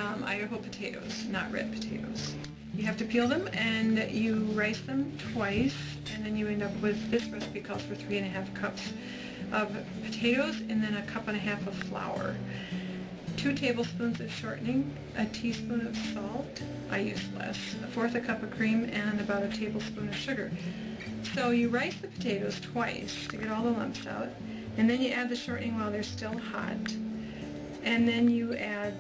Idaho potatoes, not red potatoes. You have to peel them and you rice them twice, and then you end up with, this recipe calls for 3½ cups of potatoes and then 1½ cups of flour. 2 tablespoons of shortening, a teaspoon of salt, I use less, 1/4 cup of cream, and about a tablespoon of sugar. So you rice the potatoes twice to get all the lumps out, and then you add the shortening while they're still hot, and then you add,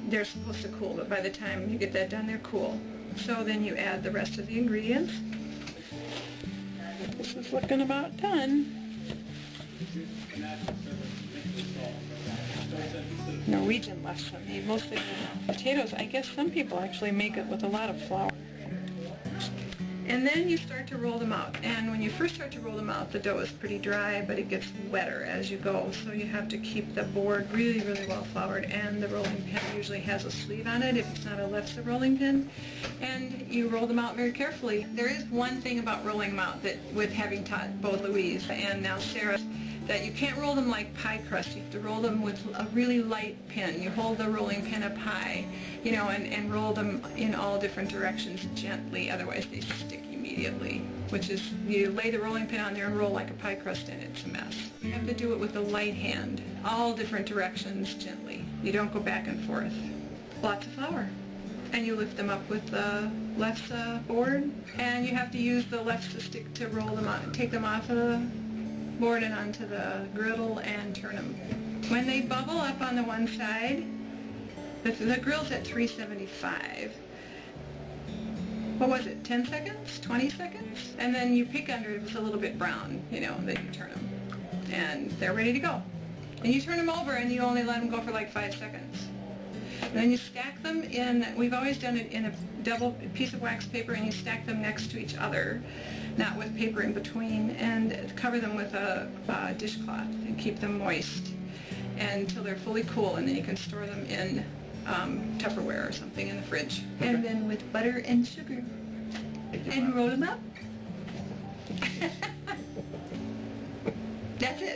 they're supposed to cool, but by the time you get that done, they're cool. So then you add the rest of the ingredients. This is looking about done. Norwegian Lefse made mostly with potatoes. I guess some people actually make it with a lot of flour. And then you start to roll them out. And when you first start to roll them out, the dough is pretty dry, but it gets wetter as you go. So you have to keep the board really, really well floured. And the rolling pin usually has a sleeve on it if it's not a Lefse rolling pin. And you roll them out very carefully. There is one thing about rolling them out that, with having taught both Louise and now Sarah, that you can't roll them like pie crust. You have to roll them with a really light pin. You hold the rolling pin up high, you know, and roll them in all different directions gently, otherwise they stick immediately, which is, you lay the rolling pin on there and roll like a pie crust and it's a mess. You have to do it with a light hand, all different directions gently. You don't go back and forth. Lots of flour. And you lift them up with the Lefse board, and you have to use the Lefse stick to roll them out, take them off of the board and onto the griddle and turn them. When they bubble up on the one side, the grill's at 375. What was it, 10 seconds, 20 seconds? And then you pick under it if it's a little bit brown, you know, then you turn them. And they're ready to go. And you turn them over and you only let them go for like 5 seconds. And then you stack them in, we've always done it in a double piece of wax paper, and you stack them next to each other, not with paper in between, and cover them with a dishcloth and keep them moist until they're fully cool, and then you can store them in Tupperware or something in the fridge. Okay. And then with butter and sugar. And roll them up. That's it.